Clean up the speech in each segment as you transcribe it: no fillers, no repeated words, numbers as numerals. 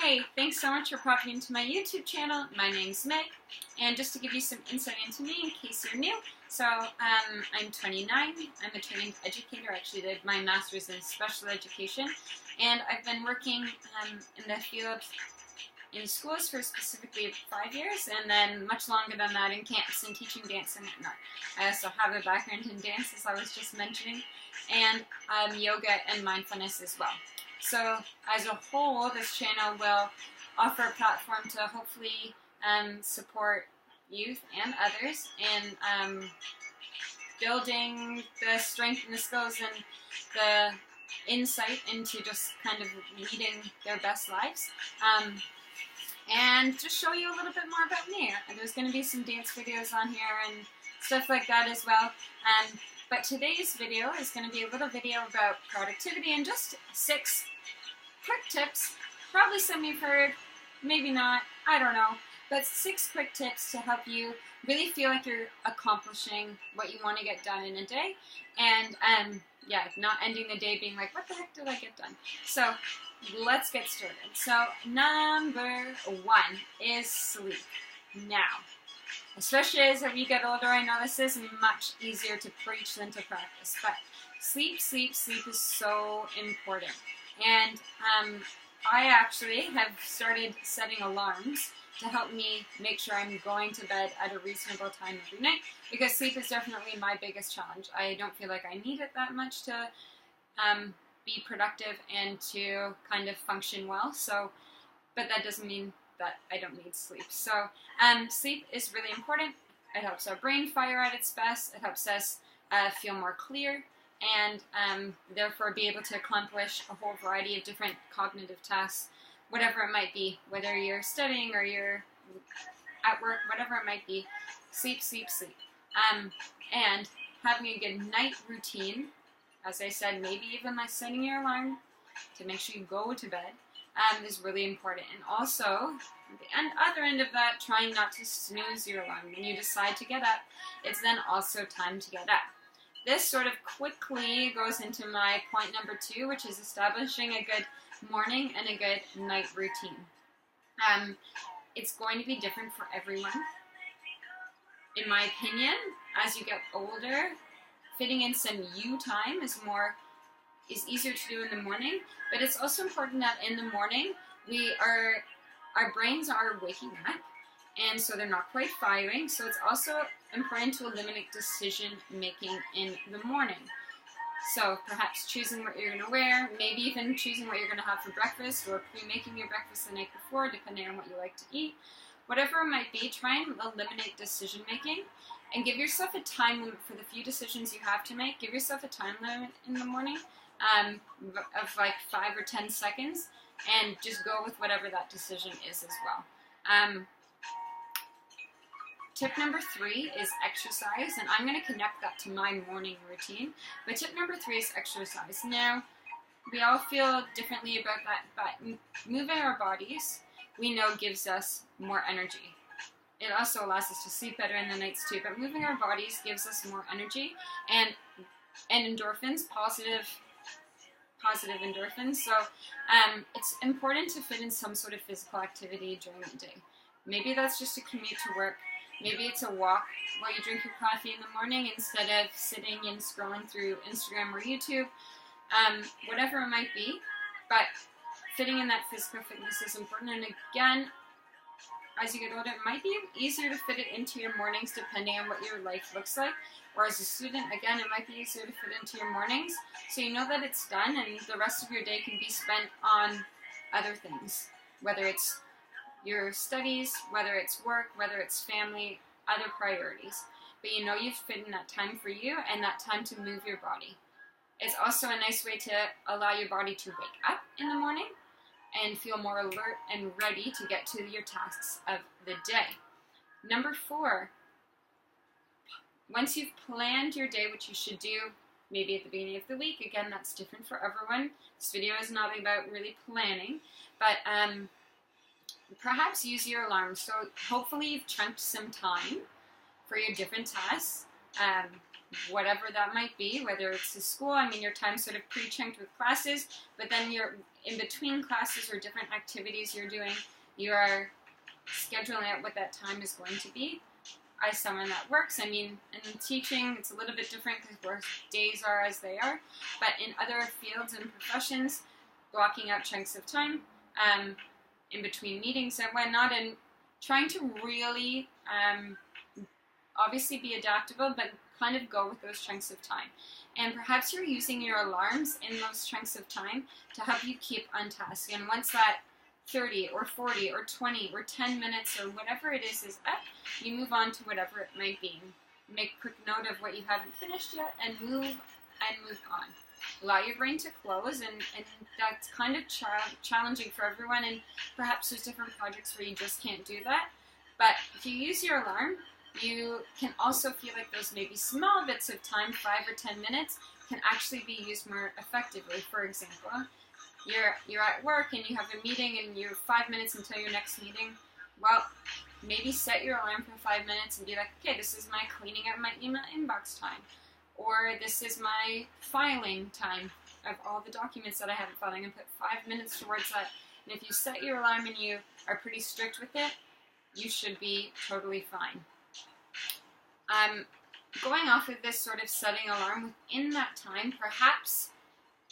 Hey, thanks so much for popping into my YouTube channel. My name's Meg, and just to give you some insight into me in case you're new, I'm 29, I'm a trained educator, I actually did my master's in special education, and I've been working in the field in schools for specifically 5 years, and then much longer than that in camps and teaching dance and whatnot. I also have a background in dance, as I was just mentioning, and yoga and mindfulness as well. So as a whole, this channel will offer a platform to hopefully support youth and others in building the strength and the skills and the insight into just kind of leading their best lives. And just show you a little bit more about me. There's going to be some dance videos on here and stuff like that as well. But today's video is going to be a little video about productivity and just 6 quick tips. Probably some you've heard, maybe not, I don't know. But 6 quick tips to help you really feel like you're accomplishing what you want to get done in a day. And not ending the day being like, what the heck did I get done? So let's get started. So number 1 is sleep. Now, especially as we get older, I know this is much easier to preach than to practice, but sleep is so important. And I actually have started setting alarms to help me make sure I'm going to bed at a reasonable time every night, because sleep is definitely my biggest challenge. I don't feel like I need it that much to be productive and to kind of function well. So, but that doesn't mean that I don't need sleep. So sleep is really important. It helps our brain fire at its best. It helps us feel more clear and therefore be able to accomplish a whole variety of different cognitive tasks, whatever it might be, whether you're studying or you're at work, whatever it might be. Sleep. And having a good night routine, as I said, maybe even like setting your alarm to make sure you go to bed, is really important. And also, the other end of that, trying not to snooze your alarm. When you decide to get up, it's then also time to get up. This sort of quickly goes into my point number 2, which is establishing a good morning and a good night routine. It's going to be different for everyone. In my opinion, as you get older, fitting in some you time is easier to do in the morning, but it's also important that in the morning our brains are waking up, and so they're not quite firing. So it's also important to eliminate decision making in the morning. So perhaps choosing what you're going to wear, maybe even choosing what you're going to have for breakfast, or pre-making your breakfast the night before, depending on what you like to eat. Whatever it might be, try and eliminate decision making and give yourself a time limit for the few decisions you have to make. Give yourself a time limit in the morning of like 5 or 10 seconds, and just go with whatever that decision is as well. Tip number 3 is exercise, and I'm going to connect that to my morning routine. But tip number 3 is exercise. Now, we all feel differently about that, but moving our bodies, we know, gives us more energy. It also allows us to sleep better in the nights too, but moving our bodies gives us more energy and endorphins, positive endorphins. So it's important to fit in some sort of physical activity during the day. Maybe that's just a commute to work. Maybe it's a walk while you drink your coffee in the morning instead of sitting and scrolling through Instagram or YouTube, whatever it might be. But fitting in that physical fitness is important. And again, as you get older, it might be easier to fit it into your mornings depending on what your life looks like. Or as a student, again, it might be easier to fit into your mornings, so you know that it's done and the rest of your day can be spent on other things, whether it's your studies, whether it's work, whether it's family, other priorities. But you know you've fit in that time for you and that time to move your body. It's also a nice way to allow your body to wake up in the morning and feel more alert and ready to get to your tasks of the day. Number 4, once you've planned your day, which you should do maybe at the beginning of the week, again, that's different for everyone. This video is not about really planning, but perhaps use your alarm. So hopefully you've chunked some time for your different tasks. whatever that might be, whether it's the school, I mean your time's sort of pre-chunked with classes, but then you're in between classes or different activities you're doing, you are scheduling out what that time is going to be. As someone that works, I mean, in teaching, it's a little bit different because our days are as they are, but in other fields and professions, blocking out chunks of time in between meetings and whatnot, and trying to really obviously be adaptable, but kind of go with those chunks of time. And perhaps you're using your alarms in those chunks of time to help you keep on task. And once that 30 or 40 or 20 or 10 minutes or whatever it is up, you move on to whatever it might be. Make quick note of what you haven't finished yet and move on. Allow your brain to close, and that's kind of challenging for everyone, and perhaps there's different projects where you just can't do that. But if you use your alarm, you can also feel like those maybe small bits of time, 5 or 10 minutes, can actually be used more effectively. For example, you're at work and you have a meeting and you're 5 minutes until your next meeting. Well, maybe set your alarm for 5 minutes and be like, okay, this is my cleaning up my email inbox time. Or this is my filing time of all the documents that I haven't filed. I'm going to put 5 minutes towards that. And if you set your alarm and you are pretty strict with it, you should be totally fine. Going off of this sort of setting alarm within that time, perhaps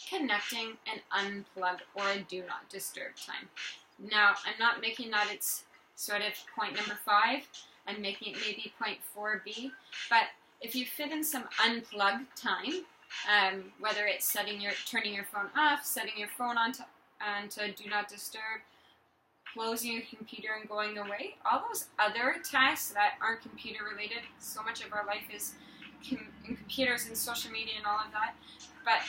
connecting an unplug or a do not disturb time. Now, I'm not making that it's sort of point number 5. I'm making it maybe point 4B, but if you fit in some unplug time, whether it's turning your phone off, setting your phone on to do not disturb, closing your computer and going away, all those other tasks that aren't computer related, so much of our life is in computers and social media and all of that, but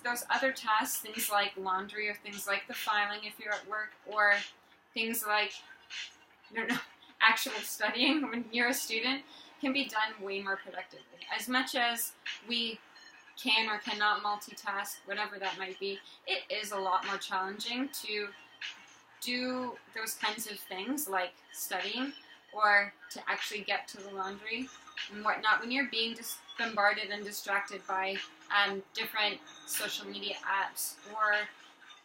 those other tasks, things like laundry or things like the filing if you're at work, or things like, I don't know, actual studying when you're a student, can be done way more productively. As much as we can or cannot multitask, whatever that might be, it is a lot more challenging to do those kinds of things like studying or to actually get to the laundry and whatnot when you're being just bombarded and distracted by different social media apps or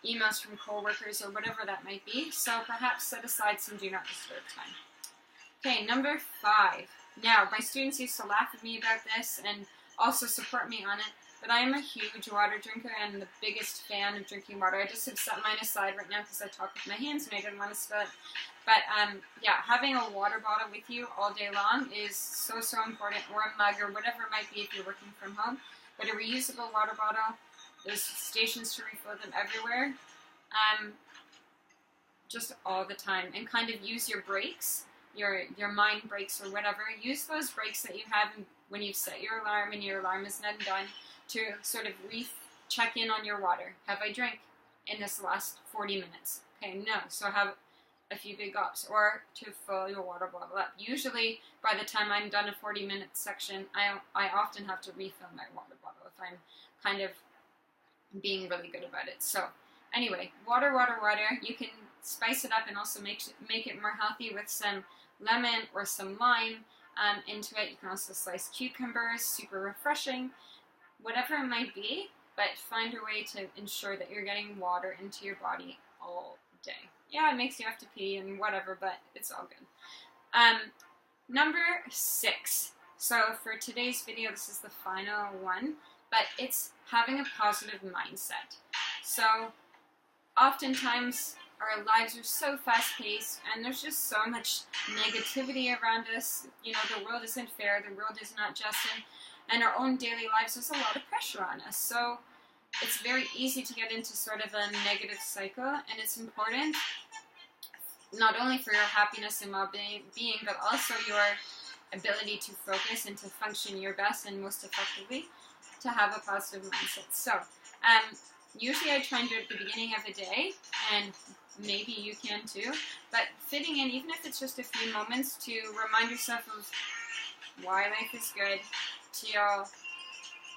emails from coworkers or whatever that might be. So perhaps set aside some do not disturb time. Okay, number 5. Now, my students used to laugh at me about this and also support me on it, but I am a huge water drinker and the biggest fan of drinking water. I just have set mine aside right now because I talk with my hands and I didn't want to spill it. But yeah, having a water bottle with you all day long is so important, or a mug or whatever it might be if you're working from home. But a reusable water bottle, there's stations to refill them everywhere, just all the time. And kind of use your breaks, your mind breaks or whatever. Use those breaks that you have when you've set your alarm and your alarm is not done to sort of check in on your water. Have I drank in this last 40 minutes? Okay, no. So have a few big gulps, or to fill your water bottle up. Usually, by the time I'm done a 40-minute section, I often have to refill my water bottle if I'm kind of being really good about it. So anyway, water. You can spice it up and also make it more healthy with some lemon or some lime into it. You can also slice cucumbers, super refreshing, whatever it might be, but find a way to ensure that you're getting water into your body all day. Yeah, it makes you have to pee and whatever, but it's all good. Number 6. So for today's video, this is the final one, but it's having a positive mindset. So oftentimes our lives are so fast-paced and there's just so much negativity around us. You know, the world isn't fair, the world is not just, and our own daily lives, there's a lot of pressure on us. So it's very easy to get into sort of a negative cycle, and it's important not only for your happiness and well-being, but also your ability to focus and to function your best and most effectively, to have a positive mindset. So usually I try and do it at the beginning of the day, and maybe you can too, but fitting in, even if it's just a few moments, to remind yourself of why life is good, to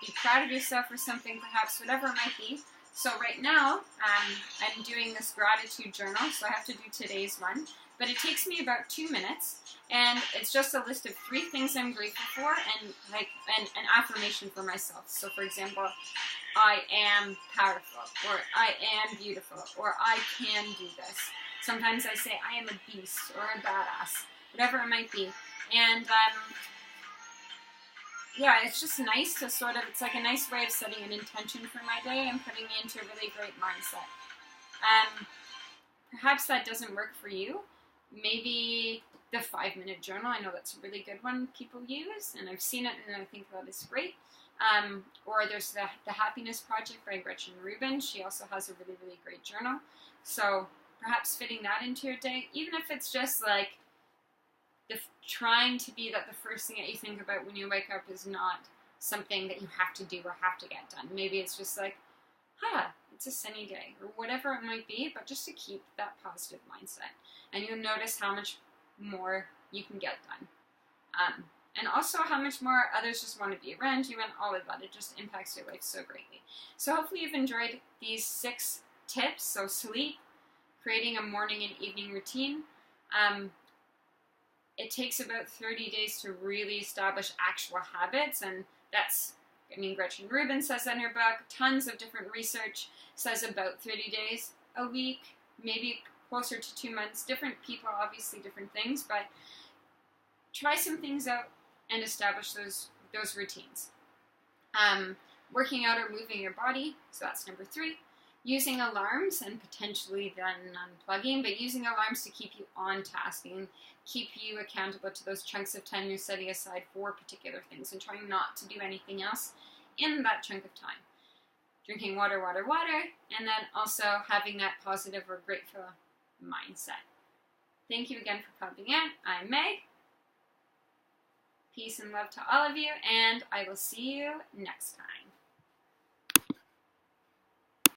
be proud of yourself for something, perhaps, whatever it might be. So right now, I'm doing this gratitude journal, so I have to do today's one. But it takes me about 2 minutes, and it's just a list of 3 things I'm grateful for, and like an affirmation for myself. So for example, I am powerful, or I am beautiful, or I can do this. Sometimes I say I am a beast, or a badass, whatever it might be. And yeah, it's just nice to sort of, it's like a nice way of setting an intention for my day and putting me into a really great mindset. Perhaps that doesn't work for you. Maybe the 5-minute journal, I know that's a really good one people use, and I've seen it and I think that is great. Or there's the Happiness Project by Gretchen Rubin. She also has a really, really great journal. So perhaps fitting that into your day, even if it's just like trying to be that the first thing that you think about when you wake up is not something that you have to do or have to get done. Maybe it's just like, it's a sunny day, or whatever it might be, but just to keep that positive mindset. And you'll notice how much more you can get done. And also how much more others just want to be around you, and all of that. It just impacts your life so greatly. So hopefully you've enjoyed these 6 tips. So sleep, creating a morning and evening routine. It takes about 30 days to really establish actual habits, and that's, I mean, Gretchen Rubin says that in her book. Tons of different research says about 30 days, a week, maybe closer to 2 months. Different people, obviously different things, but try some things out and establish those routines. Working out or moving your body, so that's number 3. Using alarms and potentially then unplugging, but using alarms to keep you on task and keep you accountable to those chunks of time you're setting aside for particular things, and trying not to do anything else in that chunk of time. Drinking water, water, water, and then also having that positive or grateful mindset. Thank you again for coming in. I'm Meg. Peace and love to all of you, and I will see you next time.